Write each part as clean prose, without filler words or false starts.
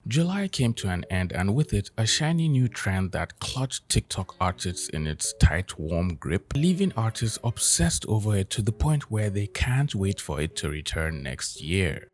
July came to an end, and with it, a shiny new trend that clutched TikTok artists in its tight, warm grip, leaving artists obsessed over it to the point where they can't wait for it to return next year.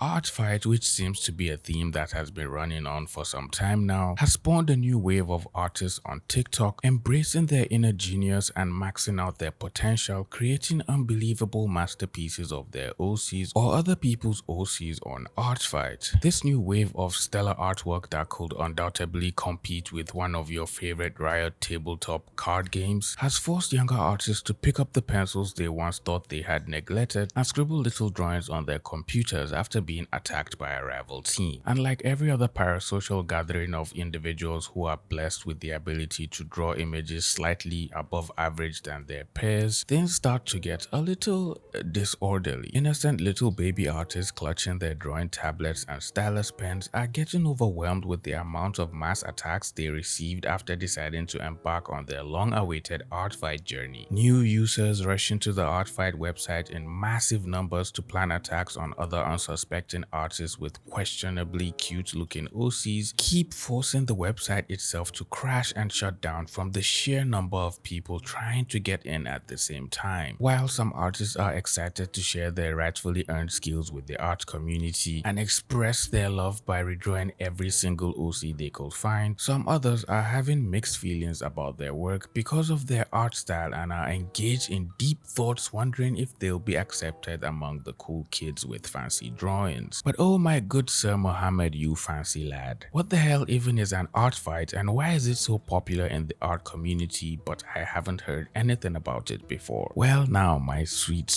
Art fight, which seems to be a theme that has been running on for some time now, has spawned a new wave of artists on TikTok embracing their inner genius and maxing out their potential, creating unbelievable masterpieces of their OCs or other people's OCs on art fight. This new wave of stellar artwork that could undoubtedly compete with one of your favorite Riot tabletop card games has forced younger artists to pick up the pencils they once thought they had neglected and scribble little drawings on their computers after being attacked by a rival team. And like every other parasocial gathering of individuals who are blessed with the ability to draw images slightly above average than their peers, things start to get a little disorderly. Innocent little baby artists clutching their drawing tablets and stylus pens are getting overwhelmed with the amount of mass attacks they received after deciding to embark on their long-awaited art fight journey. New users rushing to the art fight website in massive numbers to plan attacks on other unsuspecting artists with questionably cute looking OCs keep forcing the website itself to crash and shut down from the sheer number of people trying to get in at the same time. While some artists are excited to share their rightfully earned skills with the art community and express their love by redrawing every single OC they could find, some others are having mixed feelings about their work because of their art style and are engaged in deep thoughts wondering if they'll be accepted among the cool kids with fancy drawings. But oh my good sir Mohammed, you fancy lad, what the hell even is an art fight and why is it so popular in the art community but I haven't heard anything about it before? Well now my sweet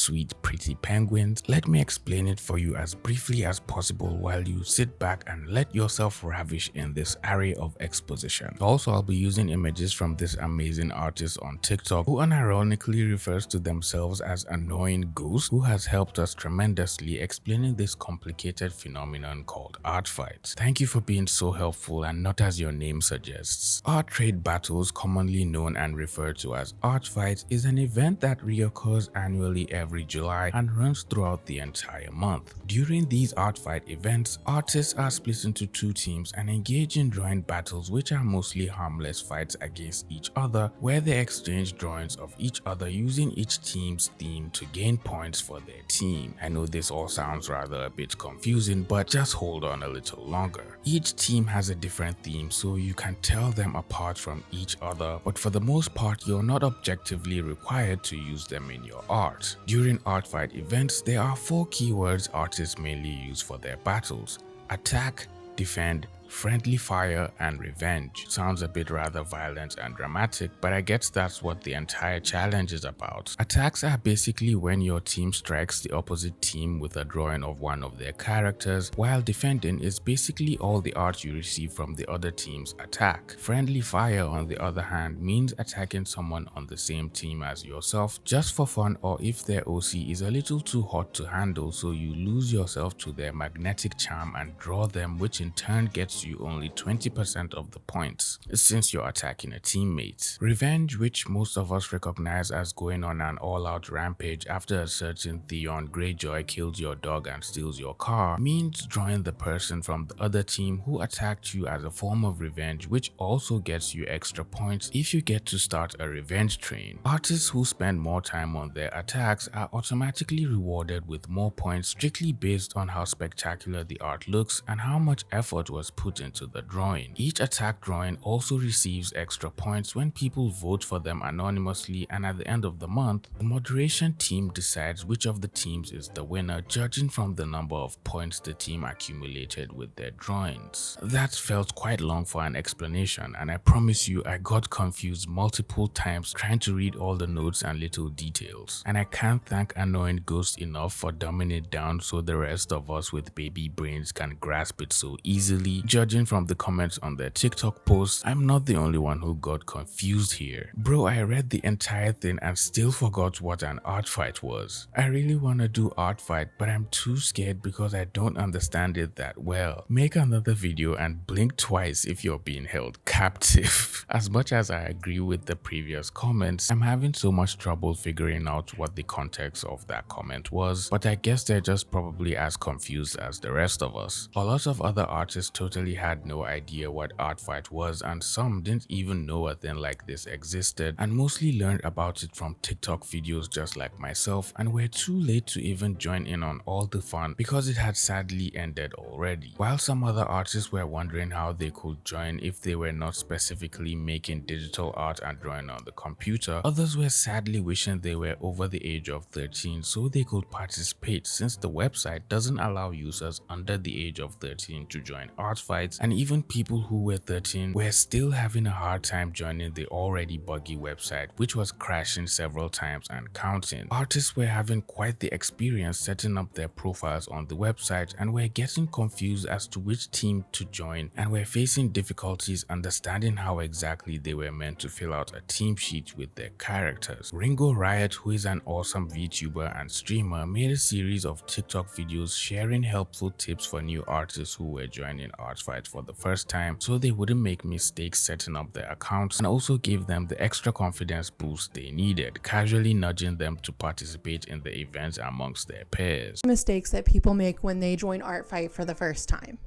pretty penguins, let me explain it for you as briefly as possible while you sit back and let yourself ravish in this array of exposition. Also, I'll be using images from this amazing artist on TikTok who unironically refers to themselves as Annoying Ghost, who has helped us tremendously explaining this complicated phenomenon called art fights. Thank you for being so helpful and not as your name suggests. Art trade battles, commonly known and referred to as art fights, is an event that reoccurs annually every July and runs throughout the entire month. During these art fight events, artists are split into two teams and engage in drawing battles which are mostly harmless fights against each other where they exchange drawings of each other using each team's theme to gain points for their team. I know this all sounds rather a bit confusing, but just hold on a little longer. Each team has a different theme so you can tell them apart from each other, but for the most part you're not objectively required to use them in your art. During art fight events, there are 4 keywords artists mainly use for their battles: attack, defend, friendly fire, and revenge. Sounds a bit rather violent and dramatic, but I guess that's what the entire challenge is about. Attacks are basically when your team strikes the opposite team with a drawing of one of their characters, while defending is basically all the art you receive from the other team's attack. Friendly fire, on the other hand, means attacking someone on the same team as yourself just for fun or if their OC is a little too hot to handle, so you lose yourself to their magnetic charm and draw them, which in turn gets you only 20% of the points since you're attacking a teammate. Revenge, which most of us recognize as going on an all-out rampage after a certain Theon Greyjoy kills your dog and steals your car, means drawing the person from the other team who attacked you as a form of revenge, which also gets you extra points if you get to start a revenge train. Artists who spend more time on their attacks are automatically rewarded with more points strictly based on how spectacular the art looks and how much effort was put into the drawing. Each attack drawing also receives extra points when people vote for them anonymously, and at the end of the month, the moderation team decides which of the teams is the winner, judging from the number of points the team accumulated with their drawings. That felt quite long for an explanation, and I promise you I got confused multiple times trying to read all the notes and little details. And I can't thank Annoying Ghost enough for dumbing it down so the rest of us with baby brains can grasp it so easily. Judging from the comments on their TikTok posts, I'm not the only one who got confused here. Bro, I read the entire thing and still forgot what an art fight was. I really wanna do art fight, but I'm too scared because I don't understand it that well. Make another video and blink twice if you're being held captive. As much as I agree with the previous comments, I'm having so much trouble figuring out what the context of that comment was, but I guess they're just probably as confused as the rest of us. A lot of other artists totally had no idea what art fight was, and some didn't even know a thing like this existed and mostly learned about it from TikTok videos just like myself, and were too late to even join in on all the fun because it had sadly ended already. While some other artists were wondering how they could join if they were not specifically making digital art and drawing on the computer, others were sadly wishing they were over the age of 13 so they could participate, since the website doesn't allow users under the age of 13 to join art fights, and even people who were 13 were still having a hard time joining the already buggy website, which was crashing several times and counting. Artists were having quite the experience setting up their profiles on the website and were getting confused as to which team to join, and were facing difficulties understanding how exactly they were meant to fill out a team sheet with their characters. Ringoriot, who is an awesome VTuber and streamer, made a series of TikTok videos sharing helpful tips for new artists who were joining art fight for the first time so they wouldn't make mistakes setting up their accounts, and also gave them the extra confidence boost they needed, casually nudging them to participate in the events amongst their peers. Mistakes that people make when they join art fight for the first time.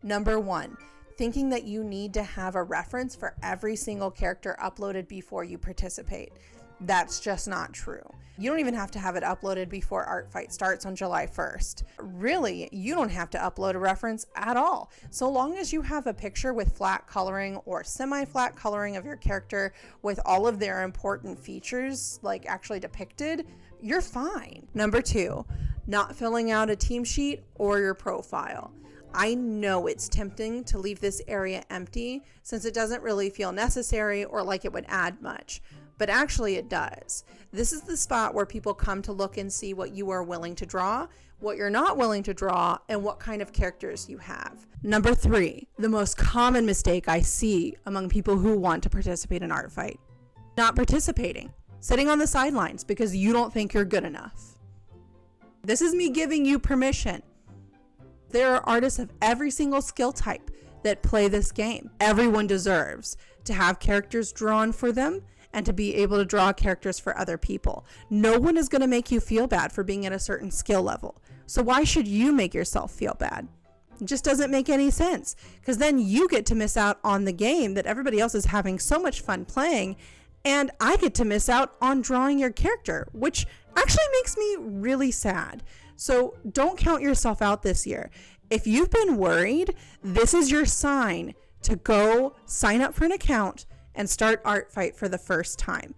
Number 1, thinking that you need to have a reference for every single character uploaded before you participate. That's just not true. You don't even have to have it uploaded before art fight starts on July 1st. Really, you don't have to upload a reference at all. So long as you have a picture with flat coloring or semi-flat coloring of your character with all of their important features like actually depicted, you're fine. Number 2, not filling out a team sheet or your profile. I know it's tempting to leave this area empty since it doesn't really feel necessary or like it would add much, but actually it does. This is the spot where people come to look and see what you are willing to draw, what you're not willing to draw, and what kind of characters you have. Number 3, the most common mistake I see among people who want to participate in art fight. Not participating, sitting on the sidelines because you don't think you're good enough. This is me giving you permission. There are artists of every single skill type that play this game. Everyone deserves to have characters drawn for them and to be able to draw characters for other people. No one is going to make you feel bad for being at a certain skill level. So why should you make yourself feel bad? It just doesn't make any sense, because then you get to miss out on the game that everybody else is having so much fun playing, and I get to miss out on drawing your character, which actually makes me really sad. So don't count yourself out this year. If you've been worried, this is your sign to go sign up for an account and start art fight for the first time.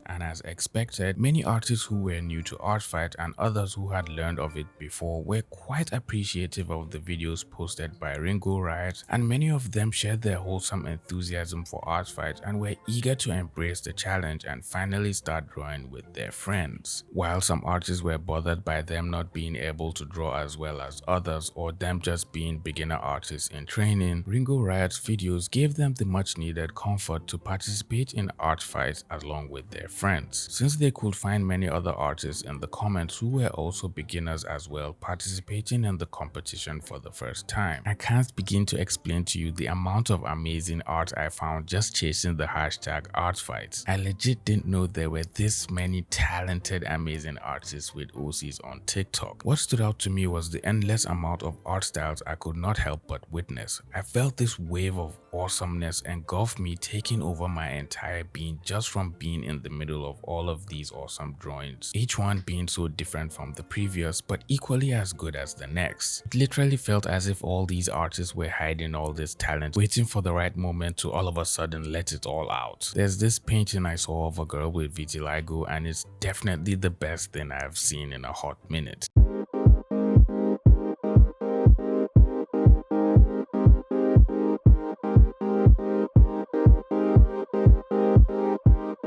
And as expected, many artists who were new to art fight and others who had learned of it before were quite appreciative of the videos posted by Ringoriot, and many of them shared their wholesome enthusiasm for art fight and were eager to embrace the challenge and finally start drawing with their friends. While some artists were bothered by them not being able to draw as well as others, or them just being beginner artists in training, Ringoriot's videos gave them the much needed comfort to participate in art fights along with their friends, since they could find many other artists in the comments who were also beginners as well participating in the competition for the first time. I can't begin to explain to you the amount of amazing art I found just chasing the hashtag art fights. I legit didn't know there were this many talented, amazing artists with OCs on TikTok. What stood out to me was the endless amount of art styles I could not help but witness. I felt this wave of awesomeness engulf me, taking over my entire being just from being in the middle of all of these awesome drawings, each one being so different from the previous but equally as good as the next. It literally felt as if all these artists were hiding all this talent, waiting for the right moment to all of a sudden let it all out. There's this painting I saw of a girl with vitiligo, and it's definitely the best thing I've seen in a hot minute.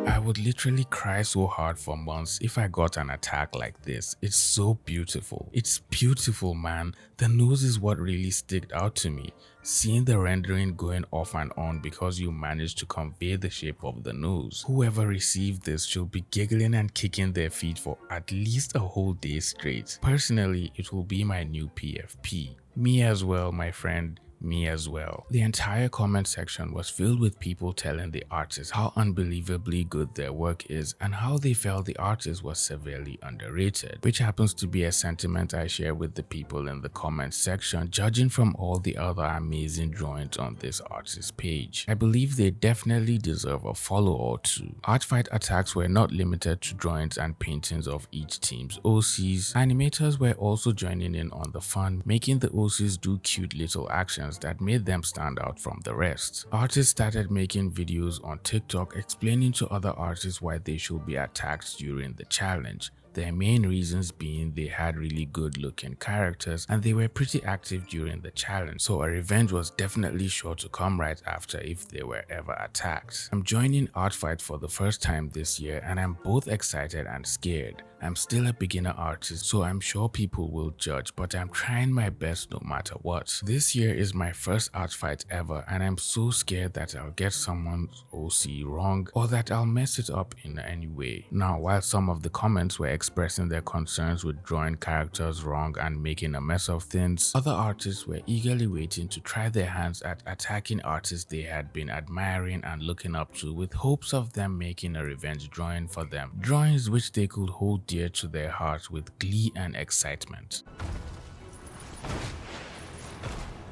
I I would literally cry so hard for months if I got an attack like this. It's so beautiful. It's beautiful, man. The nose is what really sticked out to me. Seeing the rendering going off and on because you managed to convey the shape of the nose. Whoever received this should be giggling and kicking their feet for at least a whole day straight. Personally, it will be my new PFP. Me as well, my friend. Me as well. The entire comment section was filled with people telling the artists how unbelievably good their work is and how they felt the artist was severely underrated, which happens to be a sentiment I share with the people in the comment section, judging from all the other amazing drawings on this artist page. I believe they definitely deserve a follow or two. Artfight attacks were not limited to drawings and paintings of each team's OCs. Animators were also joining in on the fun, making the OCs do cute little actions that made them stand out from the rest. Artists started making videos on TikTok explaining to other artists why they should be attacked during the challenge. Their main reasons being they had really good looking characters and they were pretty active during the challenge, so a revenge was definitely sure to come right after if they were ever attacked. I'm joining Artfight for the first time this year and I'm both excited and scared. I'm still a beginner artist, so I'm sure people will judge, but I'm trying my best no matter what. This year is my first art fight ever, and I'm so scared that I'll get someone's OC wrong or that I'll mess it up in any way. Now, while some of the comments were expressing their concerns with drawing characters wrong and making a mess of things, other artists were eagerly waiting to try their hands at attacking artists they had been admiring and looking up to with hopes of them making a revenge drawing for them. Drawings which they could hold dear to their hearts with glee and excitement.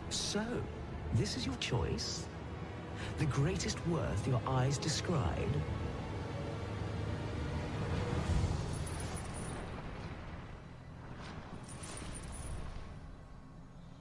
So, this is your choice? The greatest worth your eyes descried?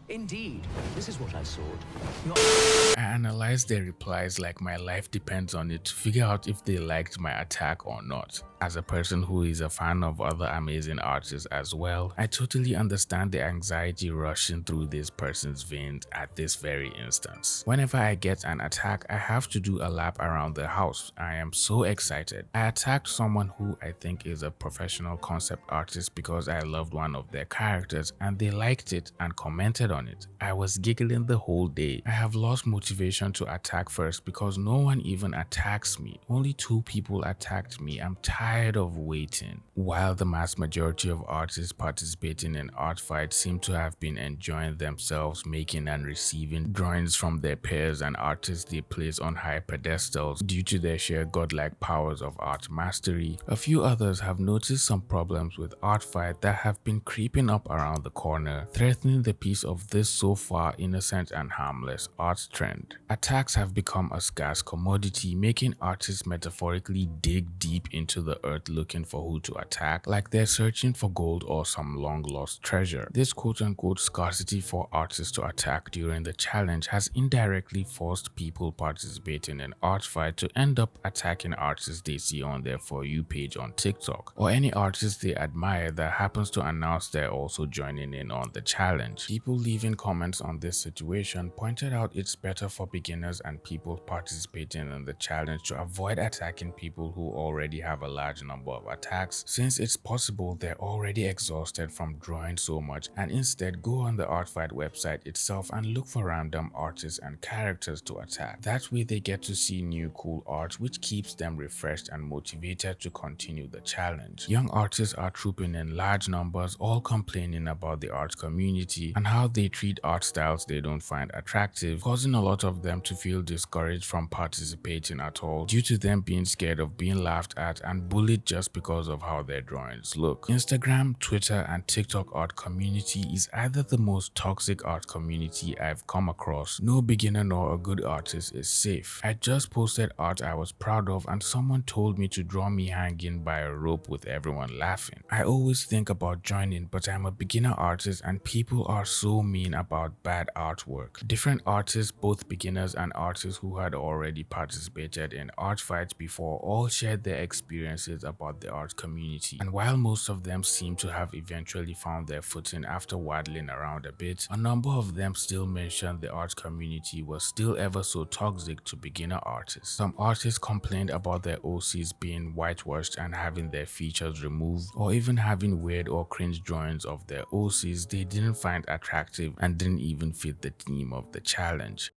Indeed, this is what I sought. I analyzed their replies like my life depends on it to figure out if they liked my attack or not. As a person who is a fan of other amazing artists as well, I totally understand the anxiety rushing through this person's veins at this very instance. Whenever I get an attack, I have to do a lap around the house. I am so excited. I attacked someone who I think is a professional concept artist because I loved one of their characters and they liked it and commented on it. I was giggling the whole day. I have lost motivation to attack first because no one even attacks me. Only 2 people attacked me. I'm tired of waiting. While the mass majority of artists participating in art fights seem to have been enjoying themselves making and receiving drawings from their peers and artists they place on high pedestals due to their sheer godlike powers of art mastery, a few others have noticed some problems with art fight that have been creeping up around the corner, threatening the peace of this so far innocent and harmless art trend. Attacks have become a scarce commodity, making artists metaphorically dig deep into the earth looking for who to attack, like they're searching for gold or some long lost treasure. This quote-unquote scarcity for artists to attack during the challenge has indirectly forced people participating in art fight to end up attacking artists they see on their For You page on TikTok, or any artist they admire that happens to announce they're also joining in on the challenge. People leaving comments on this situation pointed out it's better for beginners and people participating in the challenge to avoid attacking people who already have a large number of attacks, since it's possible they're already exhausted from drawing so much, and instead go on the Artfight website itself and look for random artists and characters to attack. That way they get to see new cool art, which keeps them refreshed and motivated to continue the challenge. Young artists are trooping in large numbers, all complaining about the art community and how they treat art styles they don't find attractive, causing a lot of them to feel discouraged from participating at all due to them being scared of being laughed at and bullied just because of how their drawings look. Instagram, Twitter, and TikTok art community is either the most toxic art community I've come across. No beginner nor a good artist is safe. I just posted art I was proud of and someone told me to draw me hanging by a rope with everyone laughing. I always think about joining, but I'm a beginner artist and people are so mean about bad artwork. Different artists, both beginners and artists who had already participated in art fights before, all shared their experiences voices about the art community. And while most of them seem to have eventually found their footing after waddling around a bit, a number of them still mentioned the art community was still ever so toxic to beginner artists. Some artists complained about their OCs being whitewashed and having their features removed, or even having weird or cringe drawings of their OCs they didn't find attractive and didn't even fit the theme of the challenge.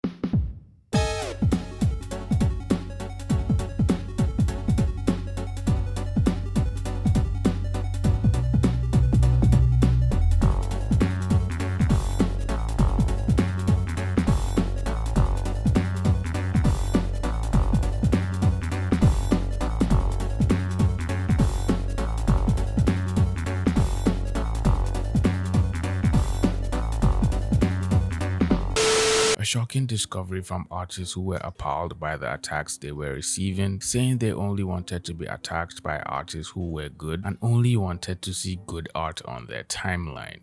A shocking discovery from artists who were appalled by the attacks they were receiving, saying they only wanted to be attacked by artists who were good and only wanted to see good art on their timeline.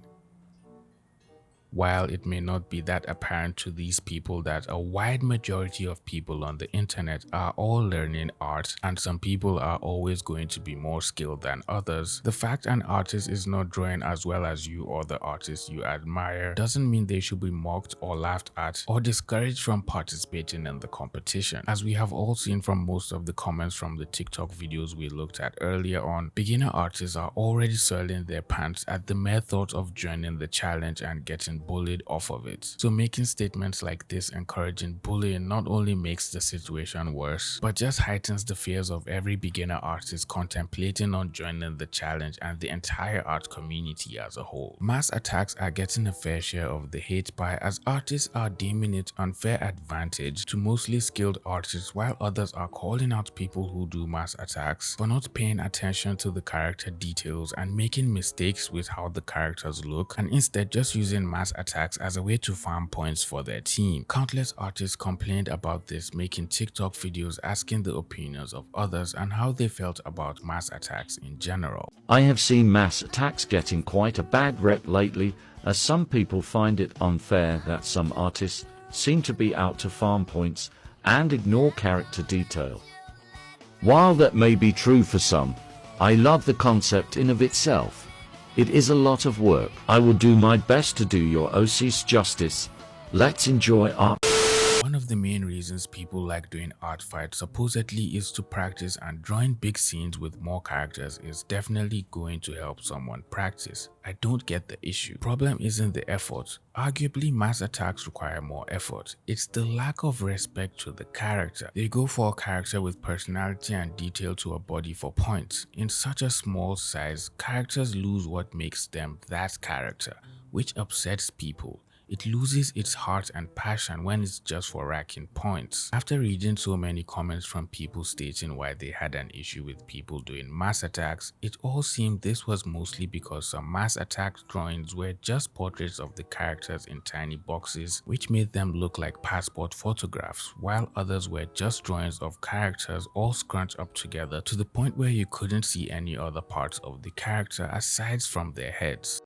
While it may not be that apparent to these people that a wide majority of people on the internet are all learning art and some people are always going to be more skilled than others, the fact an artist is not drawing as well as you or the artist you admire doesn't mean they should be mocked or laughed at or discouraged from participating in the competition. As we have all seen from most of the comments from the TikTok videos we looked at earlier on, beginner artists are already soiling their pants at the mere thought of joining the challenge and getting bullied off of it. So making statements like this encouraging bullying not only makes the situation worse, but just heightens the fears of every beginner artist contemplating on joining the challenge and the entire art community as a whole. Mass attacks are getting a fair share of the hate pie as artists are deeming it unfair advantage to mostly skilled artists, while others are calling out people who do mass attacks for not paying attention to the character details and making mistakes with how the characters look, and instead just using mass attacks as a way to farm points for their team. Countless artists complained about this, making TikTok videos asking the opinions of others and how they felt about mass attacks in general. I have seen mass attacks getting quite a bad rep lately, as some people find it unfair that some artists seem to be out to farm points and ignore character detail. While that may be true for some, I love the concept in of itself. It is a lot of work. I will do my best to do your OCs justice. Let's enjoy art. One of the main reasons people like doing art fights supposedly is to practice, and drawing big scenes with more characters is definitely going to help someone practice. I don't get the issue. Problem isn't the effort. Arguably, mass attacks require more effort. It's the lack of respect to the character. They go for a character with personality and detail to a body for points. In such a small size, characters lose what makes them that character, which upsets people. It loses its heart and passion when it's just for racking points. After reading so many comments from people stating why they had an issue with people doing mass attacks, it all seemed this was mostly because some mass attack drawings were just portraits of the characters in tiny boxes, which made them look like passport photographs, while others were just drawings of characters all scrunched up together to the point where you couldn't see any other parts of the character aside from their heads.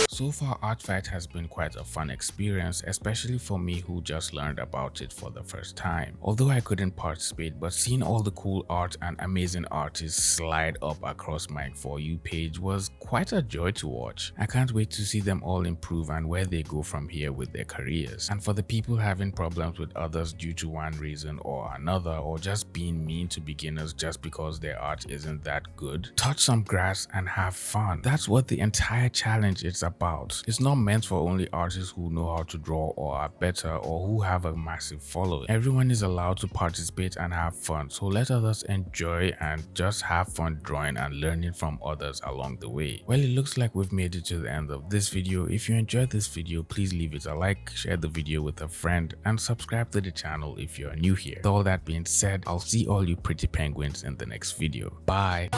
So far, Art Fight has been quite a fun experience, especially for me who just learned about it for the first time. Although I couldn't participate, but seeing all the cool art and amazing artists slide up across my For You page was quite a joy to watch. I can't wait to see them all improve and where they go from here with their careers. And for the people having problems with others due to one reason or another, or just being mean to beginners just because their art isn't that good, touch some grass and have fun. That's what the entire challenge is about. It's not meant for only artists who know how to draw or are better or who have a massive following. Everyone is allowed to participate and have fun, so let others enjoy and just have fun drawing and learning from others along the way. Well, it looks like we've made it to the end of this video. If you enjoyed this video, please leave it a like, share the video with a friend, and subscribe to the channel if you're new here. With all that being said, I'll see all you pretty penguins in the next video. Bye!